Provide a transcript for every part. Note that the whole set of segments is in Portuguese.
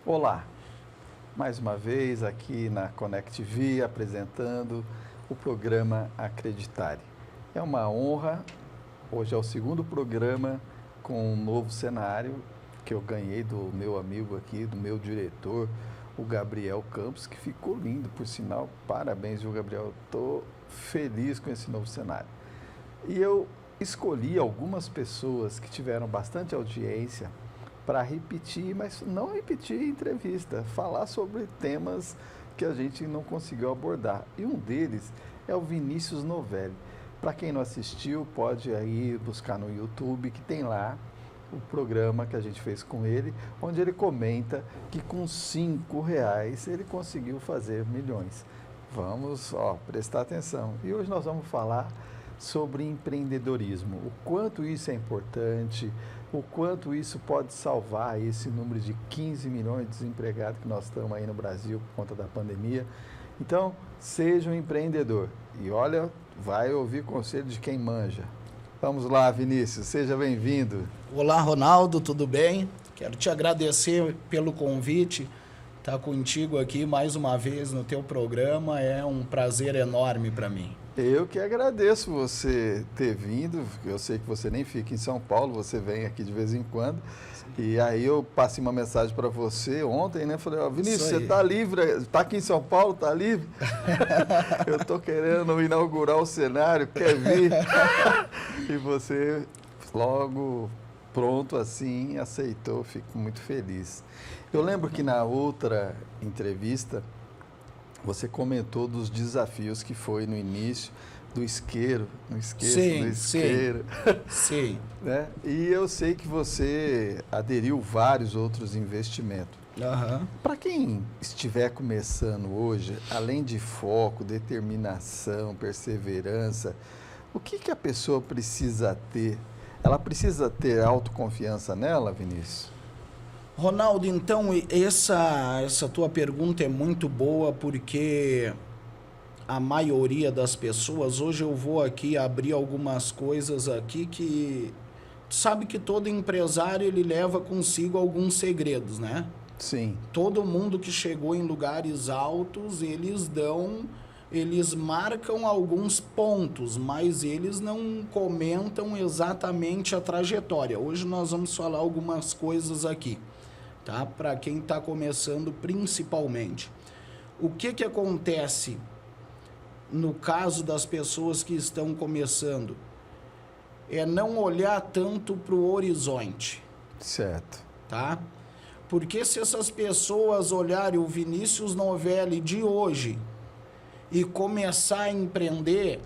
Olá, mais uma vez aqui na Connect TV apresentando o programa Acreditare. É uma honra, hoje é o segundo programa com um novo cenário que eu ganhei do meu amigo aqui, do meu diretor, o Gabriel Campos, que ficou lindo, por sinal. Parabéns, viu, Gabriel? Estou feliz com esse novo cenário. E eu escolhi algumas pessoas que tiveram bastante audiência para repetir, mas não repetir entrevista, falar sobre temas que a gente não conseguiu abordar. E um deles é o Vinícius Novelli. Para quem não assistiu, pode aí buscar no YouTube, que tem lá o programa que a gente fez com ele, onde ele comenta que com R$ 5 ele conseguiu fazer milhões. Vamos, prestar atenção. E hoje nós vamos falar sobre empreendedorismo, o quanto isso é importante, o quanto isso pode salvar esse número de 15 milhões de desempregados que nós estamos aí no Brasil por conta da pandemia. Então, seja um empreendedor e olha, vai ouvir conselho de quem manja. Vamos lá, Vinícius, seja bem-vindo. Olá, Ronaldo, tudo bem? Quero te agradecer pelo convite. Estar contigo aqui mais uma vez no teu programa é um prazer enorme para mim. Eu que agradeço você ter vindo. Eu sei que você nem fica em São Paulo, você vem aqui de vez em quando. Sim. E aí eu passei uma mensagem para você ontem, né? Falei, Vinícius, você está livre? Está aqui em São Paulo? Está livre? Eu estou querendo inaugurar o cenário, quer vir? E você logo pronto assim aceitou, fico muito feliz. Eu lembro que na outra entrevista você comentou dos desafios que foi no início do isqueiro, não esqueça do isqueiro. Sim. Né? E eu sei que você aderiu vários outros investimentos. Uhum. Para quem estiver começando hoje, além de foco, determinação, perseverança, o que a pessoa precisa ter? Ela precisa ter autoconfiança nela, Vinícius? Ronaldo, então, essa tua pergunta é muito boa porque a maioria das pessoas, hoje eu vou aqui abrir algumas coisas aqui que tu sabe que todo empresário ele leva consigo alguns segredos, né? Sim. Todo mundo que chegou em lugares altos, eles marcam alguns pontos, mas eles não comentam exatamente a trajetória. Hoje nós vamos falar algumas coisas aqui. Tá? Para quem está começando principalmente. O que acontece no caso das pessoas que estão começando? É não olhar tanto para o horizonte. Certo. Tá? Porque se essas pessoas olharem o Vinícius Novelli de hoje e começar a empreender,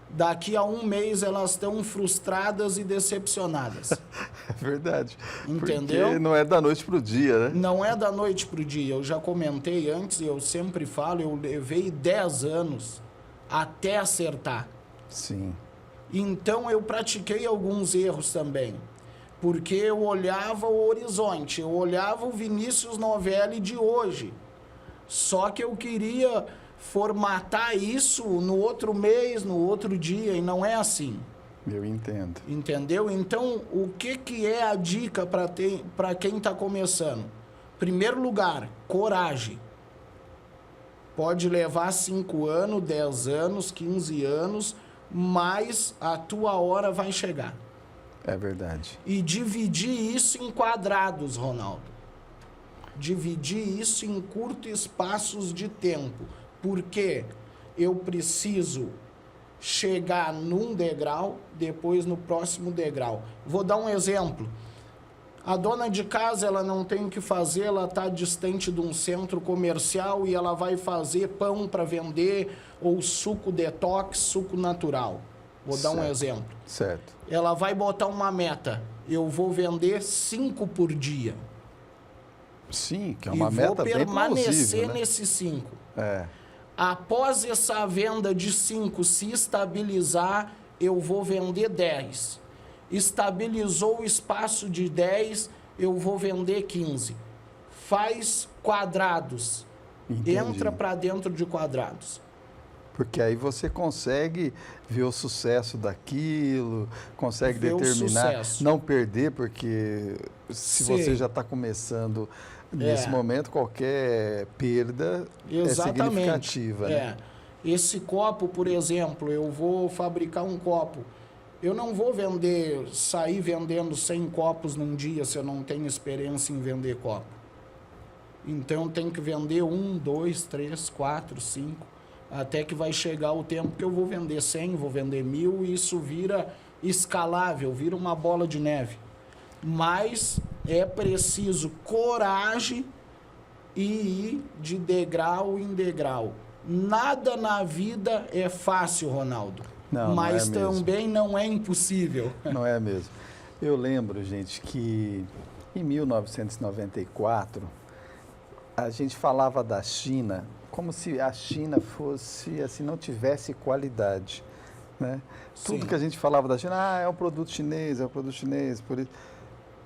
daqui a um mês elas estão frustradas e decepcionadas. É verdade. Entendeu? Porque não é da noite para o dia, né? Não é da noite para o dia. Eu já comentei antes, eu sempre falo, eu levei 10 anos até acertar. Sim. Então eu pratiquei alguns erros também. Porque eu olhava o horizonte, eu olhava o Vinícius Novelli de hoje. Só que eu queria formatar isso no outro mês, no outro dia, e não é assim. Eu entendo. Entendeu? Então, o que é a dica para quem está começando? Primeiro lugar, coragem. Pode levar 5 anos, 10 anos, 15 anos, mas a tua hora vai chegar. É verdade. E dividir isso em quadrados, Ronaldo. Dividir isso em curtos espaços de tempo. Porque eu preciso chegar num degrau, depois no próximo degrau. Vou dar um exemplo. A dona de casa, ela não tem o que fazer, ela está distante de um centro comercial e ela vai fazer pão para vender ou suco detox, suco natural. Vou dar um exemplo. Certo. Ela vai botar uma meta. Eu vou vender 5 por dia. Sim, que é uma meta bem plausível, né? E vou permanecer nesses 5. É. Após essa venda de 5 se estabilizar, eu vou vender 10. Estabilizou o espaço de 10, eu vou vender 15. Faz quadrados. Entendi. Entra para dentro de quadrados. Porque aí você consegue ver o sucesso daquilo, consegue determinar, não perder, porque se você já está começando Nesse momento, qualquer perda é significativa. Né? Esse copo, por exemplo, eu vou fabricar um copo. Eu não vou sair vendendo 100 copos num dia se eu não tenho experiência em vender copo. Então, tem que vender 1, 2, 3, 4, 5, até que vai chegar o tempo que eu vou vender 100, vou vender 1000, e isso vira escalável, vira uma bola de neve. Mas é preciso coragem e ir de degrau em degrau. Nada na vida é fácil, Ronaldo. Não, mas não é também não é impossível. Não é mesmo. Eu lembro, gente, que em 1994 a gente falava da China como se a China fosse, assim, não tivesse qualidade, né? Tudo que a gente falava da China, é um produto chinês, por isso.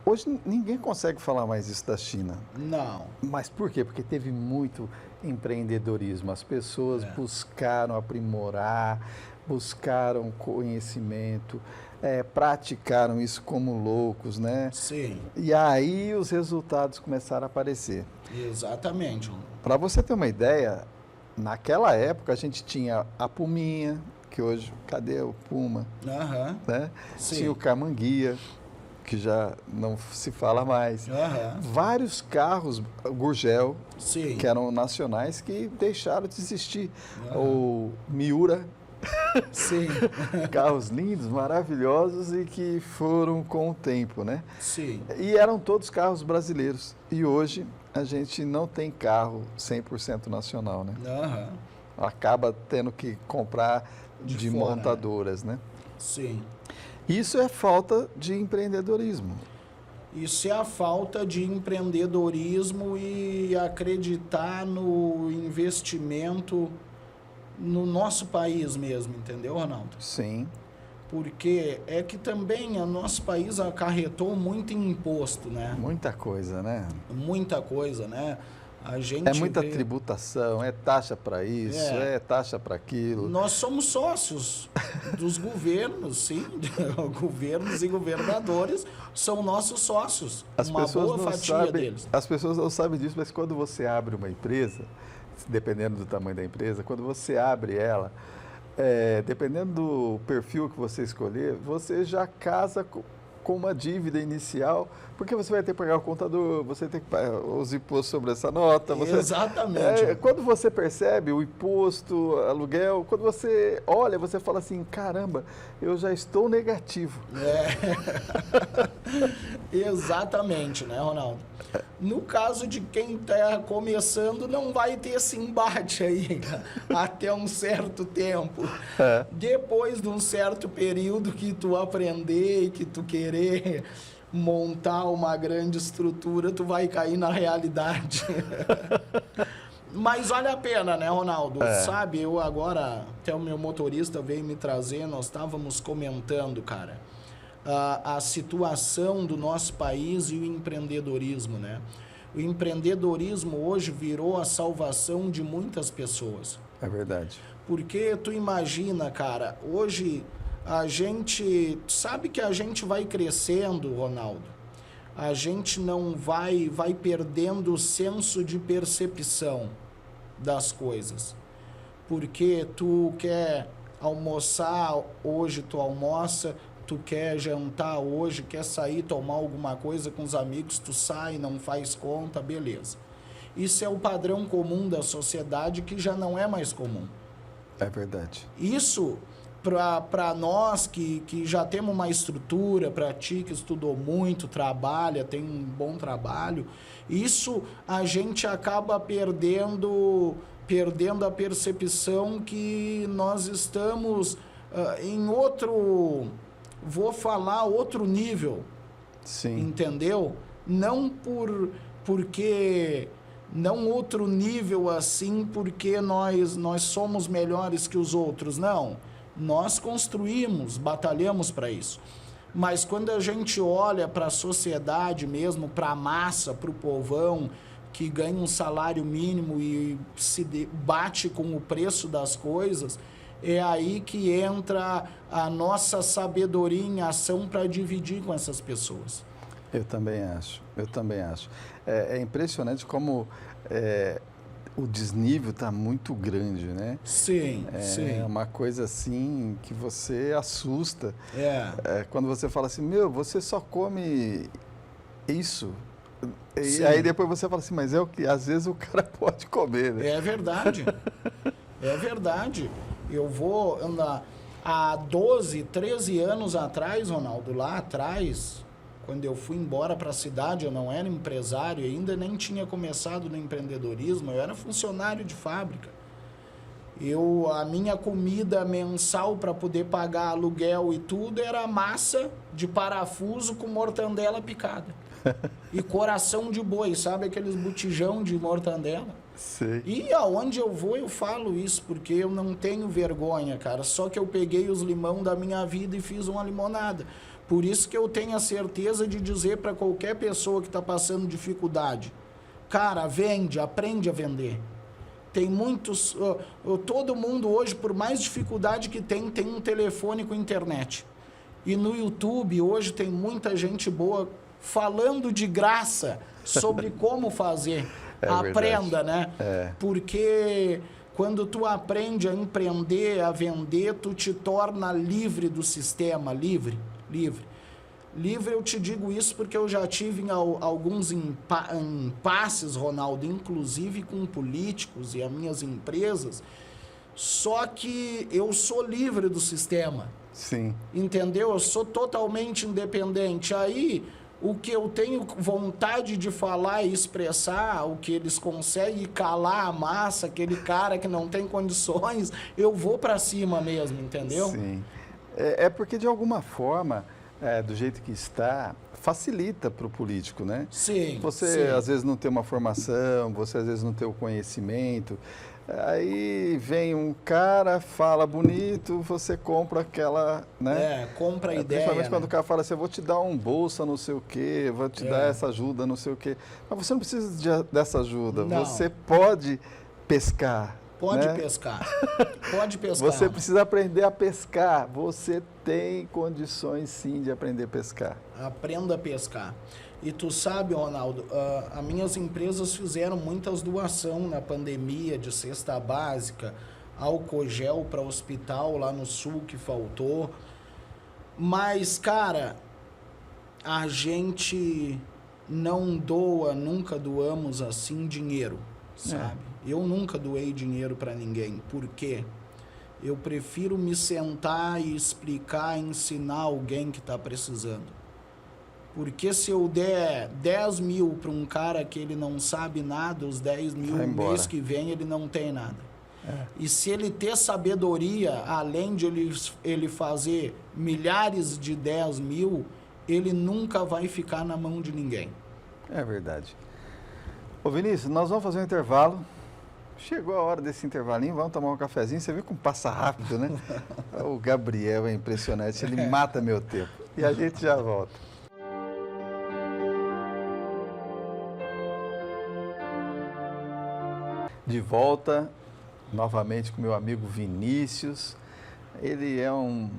Hoje ninguém consegue falar mais isso da China. Não. Mas por quê? Porque teve muito empreendedorismo. As pessoas buscaram aprimorar, buscaram conhecimento, praticaram isso como loucos, né? Sim. E aí os resultados começaram a aparecer. Exatamente. Para você ter uma ideia, naquela época a gente tinha a puminha, que hoje, cadê o puma? Né? Tinha o camanguia, que já não se fala mais. Vários carros Gurgel, que eram nacionais, que deixaram de existir. O Miura, sim. Carros lindos, maravilhosos e que foram com o tempo, né? Sim. E eram todos carros brasileiros. E hoje a gente não tem carro 100% nacional, né? Acaba tendo que comprar de fora, montadoras, né? Sim. Isso é falta de empreendedorismo. Isso é a falta de empreendedorismo e acreditar no investimento no nosso país mesmo, entendeu, Ronaldo? Sim. Porque é que também o nosso país acarretou muito em imposto, né? Muita coisa, né? Muita coisa, né? A gente é muita tributação, é taxa para isso, é taxa para aquilo. Nós somos sócios dos governos, sim. Governos e governadores são nossos sócios. Uma boa fatia deles. As pessoas não sabem disso, mas quando você abre uma empresa, dependendo do tamanho da empresa, quando você abre ela, dependendo do perfil que você escolher, você já casa com uma dívida inicial, porque você vai ter que pagar o contador, você tem que pagar os impostos sobre essa nota. Exatamente. Quando você percebe o imposto, aluguel, quando você olha, você fala assim, caramba, eu já estou negativo. Exatamente, né, Ronaldo? No caso de quem está começando, não vai ter esse embate aí até um certo tempo. Depois de um certo período que tu aprender e que tu querer montar uma grande estrutura, tu vai cair na realidade. Mas vale a pena, né, Ronaldo? Sabe, eu agora, até o meu motorista veio me trazer, nós estávamos comentando, cara, a situação do nosso país e o empreendedorismo, né? O empreendedorismo hoje virou a salvação de muitas pessoas. É verdade. Porque tu imagina, cara, hoje a gente sabe que a gente vai crescendo, Ronaldo. A gente não vai perdendo o senso de percepção das coisas. Porque tu quer almoçar, hoje tu almoça, tu quer jantar hoje, quer sair tomar alguma coisa com os amigos, tu sai, não faz conta, beleza. Isso é o padrão comum da sociedade que já não é mais comum. É verdade. Isso, para nós que já temos uma estrutura, para ti que estudou muito, trabalha, tem um bom trabalho, isso a gente acaba perdendo a percepção que nós estamos em outro... Vou falar outro nível. Sim. Entendeu? Não porque não outro nível assim porque nós somos melhores que os outros, não. Nós construímos, batalhamos para isso. Mas quando a gente olha para a sociedade mesmo, para a massa, para o povão que ganha um salário mínimo e se bate com o preço das coisas, é aí que entra a nossa sabedoria em ação para dividir com essas pessoas. Eu também acho. É impressionante como o desnível está muito grande, né? Sim, sim. É uma coisa assim que você assusta. É. Quando você fala assim, meu, você só come isso. E Sim. aí depois você fala assim, mas é o que às vezes o cara pode comer, né? É verdade. É verdade. Eu vou há 12, 13 anos atrás, Ronaldo, lá atrás, quando eu fui embora para a cidade, eu não era empresário ainda, nem tinha começado no empreendedorismo, eu era funcionário de fábrica. A minha comida mensal para poder pagar aluguel e tudo era massa de parafuso com mortandela picada. E coração de boi, sabe aqueles botijão de mortandela? Sei. E aonde eu vou eu falo isso, porque eu não tenho vergonha, cara. Só que eu peguei os limão da minha vida e fiz uma limonada. Por isso que eu tenho a certeza de dizer para qualquer pessoa que está passando dificuldade, cara, vende, aprende a vender. Tem muitos... todo mundo hoje, por mais dificuldade que tem um telefone com internet. E no YouTube hoje tem muita gente boa falando de graça sobre como fazer. Aprenda, né? Porque quando tu aprende a empreender, a vender, tu te torna livre do sistema, livre. Livre, eu te digo isso porque eu já tive em alguns impasses, Ronaldo, inclusive com políticos e as minhas empresas, só que eu sou livre do sistema. Sim. Entendeu? Eu sou totalmente independente. Aí, o que eu tenho vontade de falar e expressar, o que eles conseguem calar a massa, aquele cara que não tem condições, eu vou para cima mesmo, entendeu? Sim. Porque, de alguma forma, do jeito que está, facilita para o político, né? Sim. Você, sim. às vezes, não tem uma formação, você, às vezes, não tem o conhecimento. Aí vem um cara, fala bonito, você compra aquela, né? Compra a ideia. Principalmente né? quando o cara fala assim, eu vou te dar um bolsa, não sei o quê, vou te dar essa ajuda, não sei o quê. Mas você não precisa dessa ajuda, Não. você pode pescar. Pode né? pescar. Pode pescar. Você precisa aprender a pescar. Você tem condições, sim, de aprender a pescar. Aprenda a pescar. E tu sabe, Ronaldo, as minhas empresas fizeram muitas doações na pandemia de cesta básica, álcool gel para hospital lá no sul que faltou. Mas, cara, a gente não doa, nunca doamos assim dinheiro, sabe? Eu nunca doei dinheiro para ninguém. Por quê? Eu prefiro me sentar e explicar, ensinar alguém que está precisando. Porque se eu der 10 mil para um cara que ele não sabe nada, os 10 mil no mês que vem ele não tem nada. E se ele ter sabedoria, além de ele fazer milhares de 10 mil, ele nunca vai ficar na mão de ninguém. É verdade. Ô Vinícius, nós vamos fazer um intervalo. Chegou a hora desse intervalinho, vamos tomar um cafezinho. Você viu como passa rápido, né? O Gabriel é impressionante, ele mata meu tempo. E a gente já volta. De volta, novamente com meu amigo Vinícius. Ele é um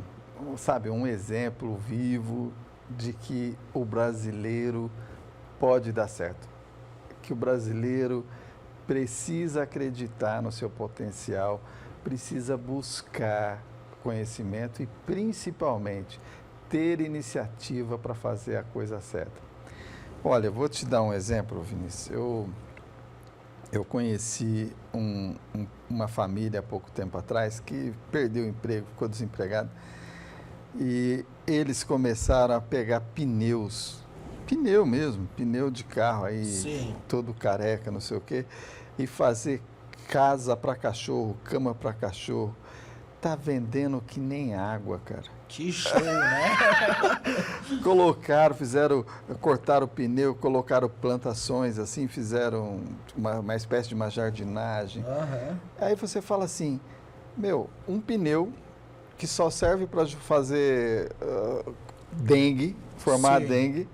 exemplo vivo de que o brasileiro pode dar certo. Que o brasileiro precisa acreditar no seu potencial, precisa buscar conhecimento e, principalmente, ter iniciativa para fazer a coisa certa. Olha, eu vou te dar um exemplo, Vinícius. Eu conheci uma família há pouco tempo atrás que perdeu o emprego, ficou desempregado, e eles começaram a pegar pneus, pneu mesmo, pneu de carro aí, Sim. todo careca, não sei o quê, e fazer casa para cachorro, cama para cachorro. Tá vendendo que nem água, cara. Que show, né? Cortaram o pneu, colocaram plantações, assim, fizeram uma espécie de uma jardinagem. Uhum. Aí você fala assim, um pneu que só serve para fazer dengue, formar Sim. dengue,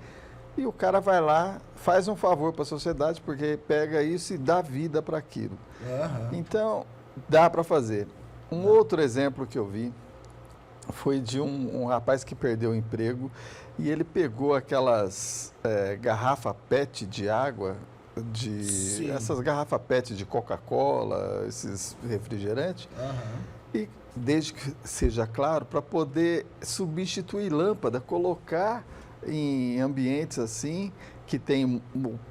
e o cara vai lá, faz um favor para a sociedade, porque pega isso e dá vida para aquilo. Uhum. Então, dá para fazer. Outro exemplo que eu vi foi de um rapaz que perdeu o emprego e ele pegou aquelas garrafa PET de água, Sim. essas garrafas PET de Coca-Cola, esses refrigerantes, e desde que seja claro, para poder substituir lâmpada, colocar em ambientes assim, que tem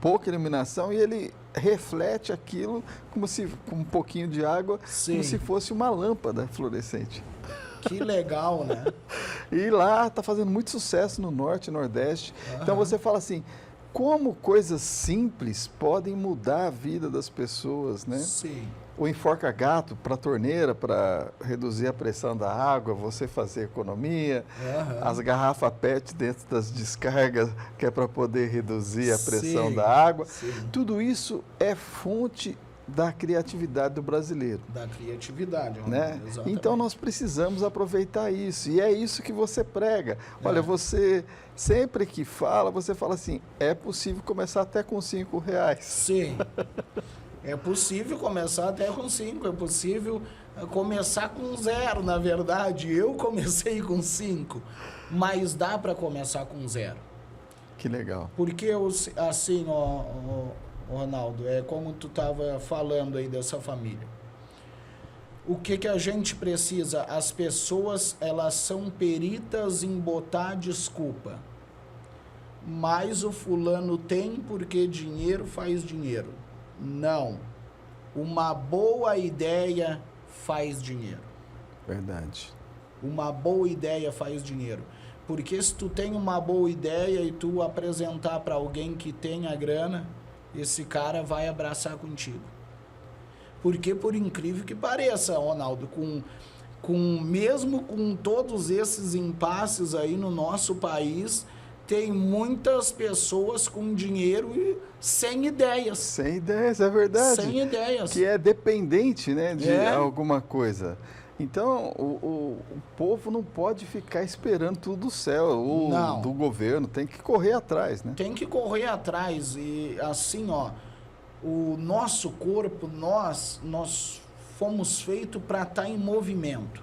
pouca iluminação, e ele reflete aquilo como se, com um pouquinho de água, Sim. como se fosse uma lâmpada fluorescente. Que legal, né? E lá está fazendo muito sucesso no Norte e Nordeste. Então você fala assim, como coisas simples podem mudar a vida das pessoas, né? Sim. O enforca-gato para a torneira, para reduzir a pressão da água, você fazer economia. As garrafas PET dentro das descargas, que é para poder reduzir a pressão da água. Sim. Tudo isso é fonte da criatividade do brasileiro. Da criatividade, né? Exatamente. Então nós precisamos aproveitar isso. E é isso que você prega. Olha, você sempre que fala, você fala assim, é possível começar até com R$5. Sim. É possível começar até com 5, é possível começar com 0, na verdade. Eu comecei com 5, mas dá para começar com 0. Que legal. Porque, assim, Ronaldo, é como tu estava falando aí dessa família. O que a gente precisa? As pessoas, elas são peritas em botar desculpa. Mas o fulano tem porque dinheiro faz dinheiro. Não. Uma boa ideia faz dinheiro. Verdade. Uma boa ideia faz dinheiro. Porque se tu tem uma boa ideia e tu apresentar para alguém que tem a grana, esse cara vai abraçar contigo. Porque, por incrível que pareça, Ronaldo, mesmo com todos esses impasses aí no nosso país, tem muitas pessoas com dinheiro e sem ideias. Sem ideias, é verdade. Sem ideias. Que é dependente, né, de alguma coisa. Então, o povo não pode ficar esperando tudo do céu, ou do governo, tem que correr atrás, né? Tem que correr atrás e assim, o nosso corpo, nós fomos feitos para estar em movimento.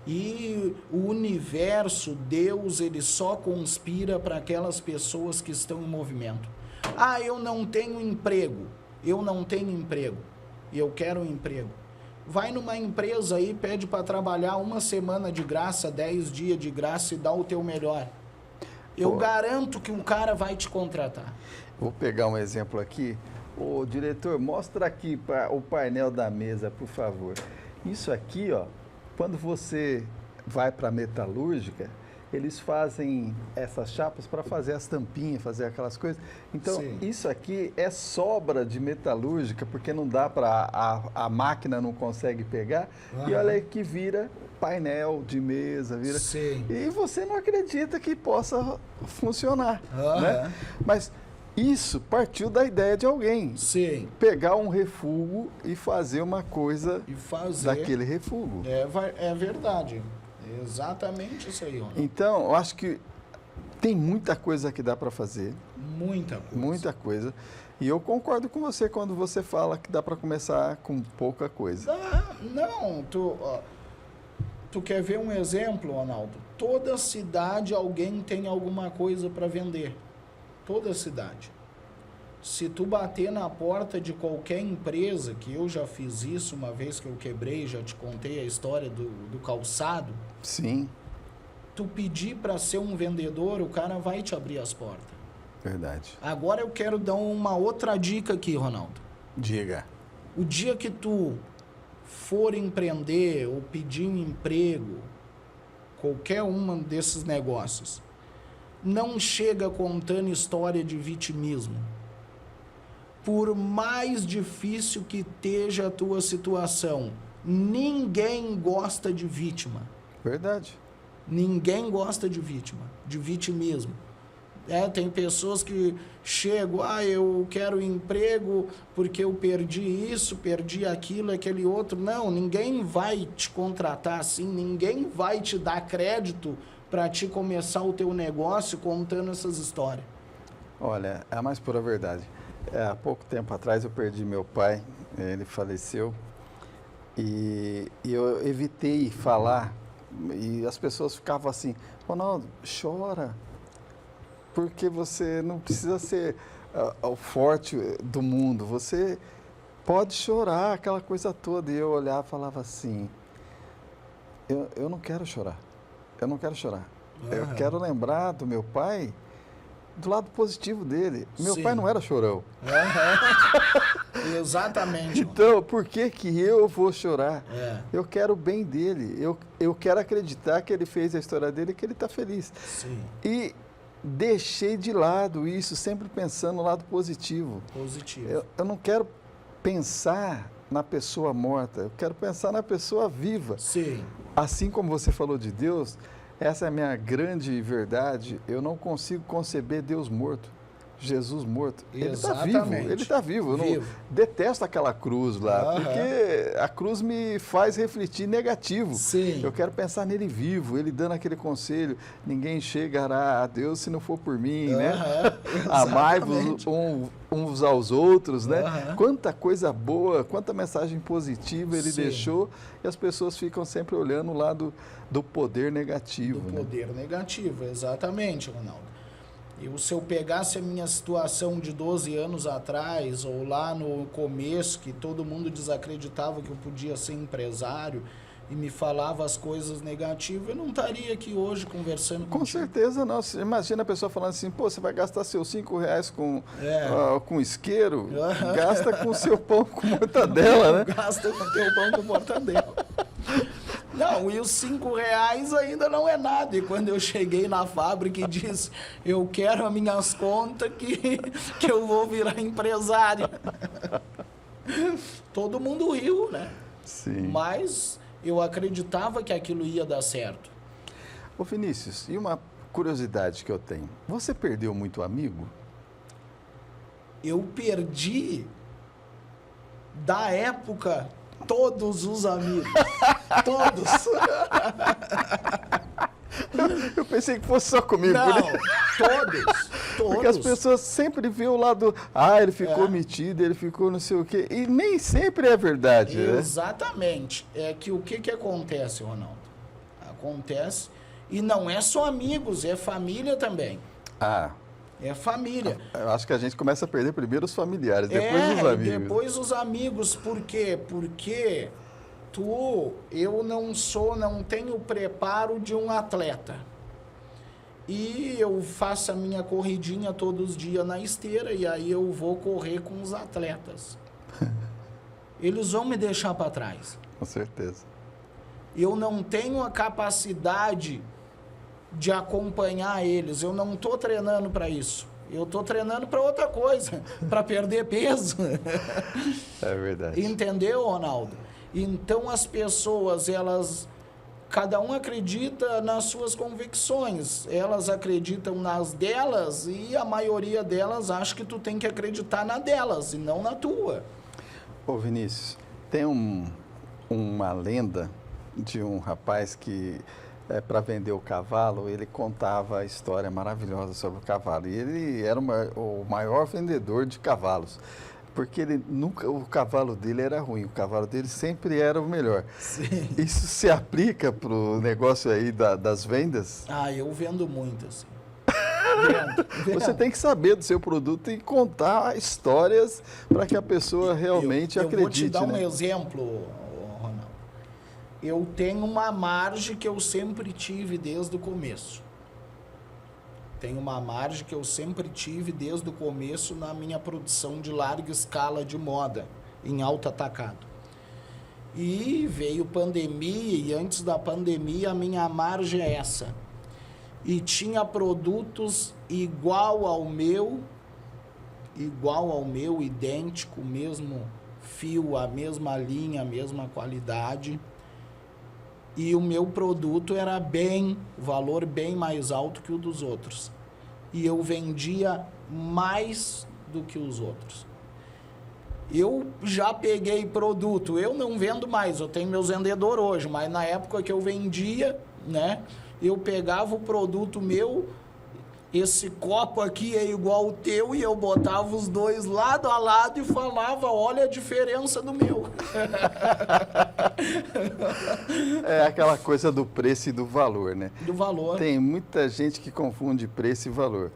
E o universo, Deus, ele só conspira para aquelas pessoas que estão em movimento. Ah, eu não tenho emprego, e eu quero um emprego. Vai numa empresa aí, pede para trabalhar 1 semana de graça, 10 dias de graça e dá o teu melhor. Eu garanto que um cara vai te contratar. Vou pegar um exemplo aqui. Ô, diretor, mostra aqui o painel da mesa, por favor. Isso aqui, quando você vai para a metalúrgica, eles fazem essas chapas para fazer as tampinhas, fazer aquelas coisas. Então, isso aqui é sobra de metalúrgica, porque não dá para... A máquina não consegue pegar. E olha aí que vira painel de mesa, vira... E você não acredita que possa funcionar, né? Mas isso partiu da ideia de alguém. Pegar um refúgio e fazer uma coisa daquele refúgio. É verdade. Exatamente isso aí, Ronaldo. Então, eu acho que tem muita coisa que dá para fazer. Muita coisa. Muita coisa. E eu concordo com você quando você fala que dá para começar com pouca coisa. Não, tu quer ver um exemplo, Ronaldo? Toda cidade alguém tem alguma coisa para vender. Toda cidade. Se tu bater na porta de qualquer empresa, que eu já fiz isso uma vez que eu quebrei, já te contei a história do calçado. Sim. Tu pedir para ser um vendedor, o cara vai te abrir as portas. Verdade. Agora eu quero dar uma outra dica aqui, Ronaldo. Diga. O dia que tu for empreender ou pedir um emprego, qualquer um desses negócios, não chega contando história de vitimismo. Por mais difícil que esteja a tua situação, ninguém gosta de vítima. Verdade. Ninguém gosta de vítima, de vitimismo. Tem pessoas que chegam, eu quero emprego porque eu perdi isso, perdi aquilo, aquele outro. Não, ninguém vai te contratar assim, ninguém vai te dar crédito para te começar o teu negócio contando essas histórias. Olha, é a mais pura verdade. Há pouco tempo atrás eu perdi meu pai, ele faleceu, e eu evitei falar, e as pessoas ficavam assim, Ronaldo, chora, porque você não precisa ser o forte do mundo. Você pode chorar, aquela coisa toda. E eu olhava e falava assim, eu não quero chorar. Eu não quero chorar. Eu quero lembrar do meu pai do lado positivo dele. Meu pai não era chorão. Exatamente. Então, por que eu vou chorar? É. Eu quero o bem dele. Eu quero acreditar que ele fez a história dele e que ele está feliz. Sim. E deixei de lado isso, sempre pensando no lado positivo. Positivo. Eu não quero pensar na pessoa morta, eu quero pensar na pessoa viva. Sim. Assim como você falou de Deus, essa é a minha grande verdade. Eu não consigo conceber Deus morto, Jesus morto. Ele está vivo, ele está vivo. Eu não detesto aquela cruz lá, porque a cruz me faz refletir negativo. Sim. Eu quero pensar nele vivo, ele dando aquele conselho, ninguém chegará a Deus se não for por mim, né? Amai-vos uns aos outros, né? Quanta coisa boa, quanta mensagem positiva ele deixou, e as pessoas ficam sempre olhando o lado do poder negativo. Do poder negativo, exatamente, Ronaldo. Se eu pegasse a minha situação de 12 anos atrás, ou lá no começo, que todo mundo desacreditava que eu podia ser empresário e me falava as coisas negativas, eu não estaria aqui hoje conversando contigo. Com certeza não. Você imagina a pessoa falando assim, pô, você vai gastar seus R$5 com isqueiro, gasta com seu pão com mortadela, né? Gasta com teu pão com mortadela. Não, e os R$5 ainda não é nada. E quando eu cheguei na fábrica e disse, eu quero as minhas contas que eu vou virar empresário. Todo mundo riu, né? Sim. Mas eu acreditava que aquilo ia dar certo. Ô Vinícius, e uma curiosidade que eu tenho. Você perdeu muito amigo? Eu perdi, da época, todos os amigos. Todos. Eu pensei que fosse só comigo. Não, né? todos. Porque as pessoas sempre vêem o lado, ele ficou metido, ele ficou não sei o quê. E nem sempre é verdade, né? Exatamente. É que o que acontece, Ronaldo? Acontece, e não é só amigos, é família também. É família. Eu acho que a gente começa a perder primeiro os familiares, depois os amigos. Depois os amigos. Por quê? Porque eu não tenho o preparo de um atleta. E eu faço a minha corridinha todos os dias na esteira, e aí eu vou correr com os atletas. Eles vão me deixar para trás. Com certeza. Eu não tenho a capacidade de acompanhar eles. Eu não estou treinando para isso. Eu estou treinando para outra coisa, para perder peso. É verdade. Entendeu, Ronaldo? Então as pessoas, cada um acredita nas suas convicções. Elas acreditam nas delas, e a maioria delas acha que tu tem que acreditar na delas e não na tua. Ô Vinícius, tem uma lenda de um rapaz que, para vender o cavalo, ele contava a história maravilhosa sobre o cavalo. E ele era o maior vendedor de cavalos. Porque o cavalo dele era ruim, o cavalo dele sempre era o melhor. Sim. Isso se aplica para o negócio aí das vendas? Eu vendo muito, assim. Vendo. Você tem que saber do seu produto e contar histórias para que a pessoa realmente acredite. Eu vou te dar um exemplo, Ronaldo. Eu tenho uma margem que eu sempre tive desde o começo. Na minha produção de larga escala de moda, em alto atacado. E veio pandemia, e antes da pandemia a minha margem é essa. E tinha produtos igual ao meu, idêntico, mesmo fio, a mesma linha, a mesma qualidade. E o meu produto era valor bem mais alto que o dos outros. E eu vendia mais do que os outros. Eu já peguei produto, eu não vendo mais, eu tenho meus vendedores hoje, mas na época que eu vendia, né, eu pegava o produto meu esse copo aqui é igual o teu, e eu botava os dois lado a lado e falava, olha a diferença do meu. É aquela coisa do preço e do valor, né? Do valor. Tem muita gente que confunde preço e valor.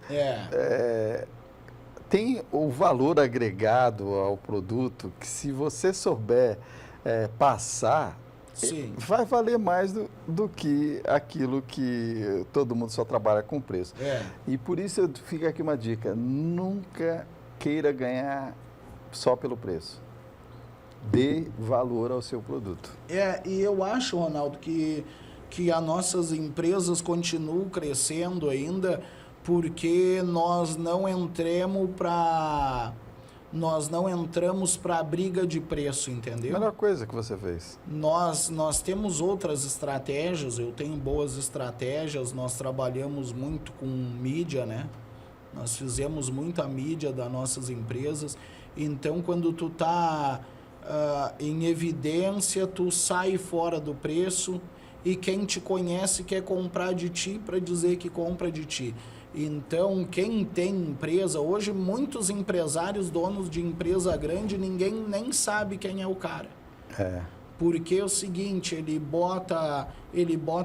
Tem o valor agregado ao produto que, se você souber passar, Sim. vai valer mais do que aquilo que todo mundo só trabalha com preço. E por isso fica aqui uma dica: nunca queira ganhar só pelo preço. Dê valor ao seu produto. E eu acho, Ronaldo, que as nossas empresas continuam crescendo ainda porque nós não entramos para a briga de preço, entendeu? Melhor coisa que você fez. Nós temos outras estratégias, eu tenho boas estratégias, nós trabalhamos muito com mídia, né? Nós fizemos muita mídia das nossas empresas, então quando tu tá em evidência, tu sai fora do preço e quem te conhece quer comprar de ti para dizer que compra de ti. Então, quem tem empresa, hoje muitos empresários, donos de empresa grande, ninguém nem sabe quem é o cara. Porque é o seguinte, ele bota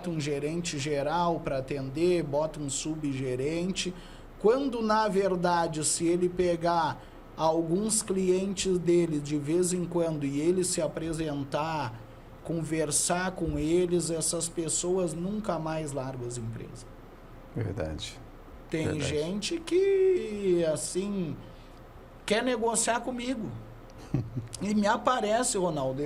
um gerente geral para atender, bota um subgerente, quando na verdade, se ele pegar alguns clientes dele de vez em quando e ele se apresentar, conversar com eles, essas pessoas nunca mais largam as empresas. Verdade. Tem gente que, assim, quer negociar comigo. E me aparece, Ronaldo,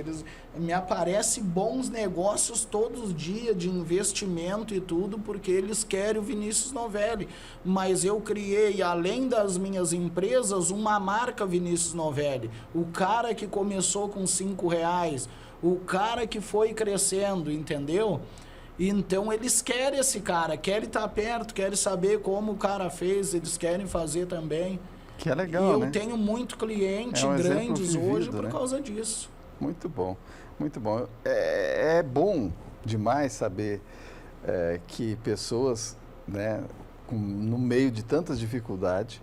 me aparece bons negócios todos os dias de investimento e tudo, porque eles querem o Vinícius Novelli. Mas eu criei, além das minhas empresas, uma marca Vinícius Novelli. O cara que começou com R$5, o cara que foi crescendo, entendeu? Então eles querem esse cara, querem estar perto, querem saber como o cara fez, eles querem fazer também. Que é legal, e eu tenho muito cliente grandes hoje por causa disso. Muito bom, muito bom. É bom demais saber que pessoas, né, no meio de tantas dificuldades,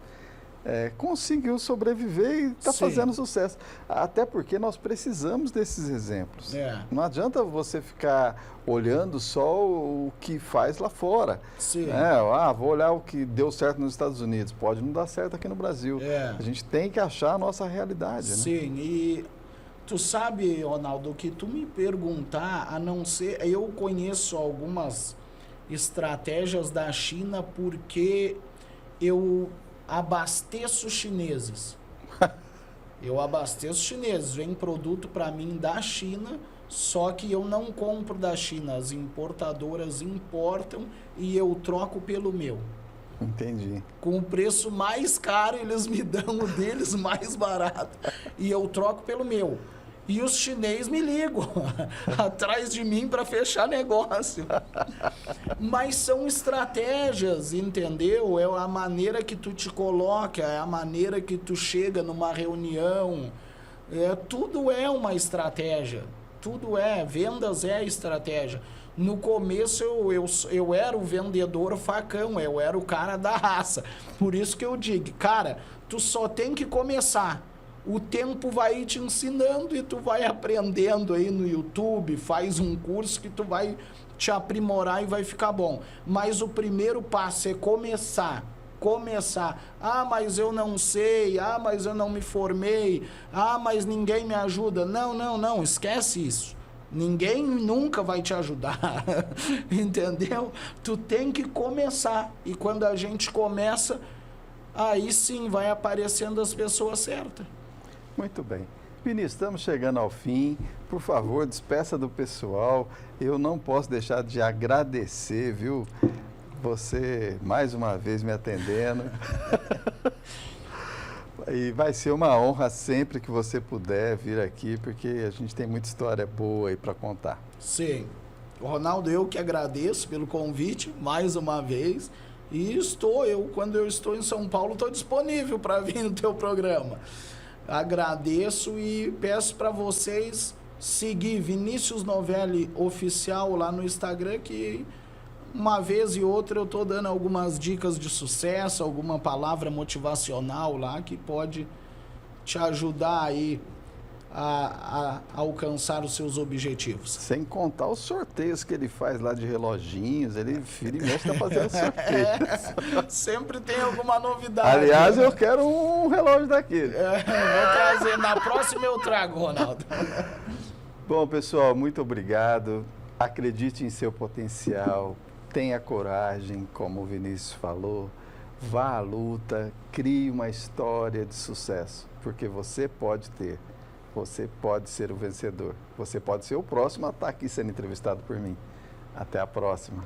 conseguiu sobreviver e está fazendo sucesso. Até porque nós precisamos desses exemplos. Não adianta você ficar olhando só o que faz lá fora. Vou olhar o que deu certo nos Estados Unidos. Pode não dar certo aqui no Brasil. A gente tem que achar a nossa realidade. Sim, né? E tu sabe, Ronaldo, o que tu me perguntar, a não ser... Eu conheço algumas estratégias da China porque eu abasteço chineses. Vem produto para mim da China, só que eu não compro da China. As importadoras importam e eu troco pelo meu. Entendi. Com o preço mais caro, eles me dão o deles mais barato. E eu troco pelo meu. E os chineses me ligam atrás de mim para fechar negócio. Mas são estratégias, entendeu? É a maneira que tu te coloca, é a maneira que tu chega numa reunião. Tudo é uma estratégia. Tudo vendas é estratégia. No começo eu era o vendedor facão, eu era o cara da raça. Por isso que eu digo, cara, tu só tem que começar. O tempo vai te ensinando e tu vai aprendendo aí no YouTube, faz um curso que tu vai te aprimorar e vai ficar bom. Mas o primeiro passo é começar. Ah, mas eu não sei. Ah, mas eu não me formei. Ah, mas ninguém me ajuda. Não, esquece isso. Ninguém nunca vai te ajudar, entendeu? Tu tem que começar. E quando a gente começa, aí sim vai aparecendo as pessoas certas. Muito bem. Vinícius, estamos chegando ao fim. Por favor, despeça do pessoal. Eu não posso deixar de agradecer, viu? Você, mais uma vez, me atendendo. E vai ser uma honra sempre que você puder vir aqui, porque a gente tem muita história boa aí para contar. Sim. Ronaldo, eu que agradeço pelo convite, mais uma vez. E quando eu estou em São Paulo, estou disponível para vir no teu programa. Agradeço e peço para vocês seguir Vinícius Novelli Oficial lá no Instagram, que uma vez e outra eu estou dando algumas dicas de sucesso, alguma palavra motivacional lá que pode te ajudar aí a alcançar os seus objetivos. Sem contar os sorteios que ele faz lá de reloginhos, ele vira e mexe está fazendo sorteios. Sempre tem alguma novidade. Aliás, eu quero um relógio daquele. Vou trazer, na próxima eu trago, Ronaldo. Bom, pessoal, muito obrigado. Acredite em seu potencial, tenha coragem, como o Vinícius falou, vá à luta, crie uma história de sucesso, porque você pode ter. Você pode ser o vencedor. Você pode ser o próximo a estar aqui sendo entrevistado por mim. Até a próxima.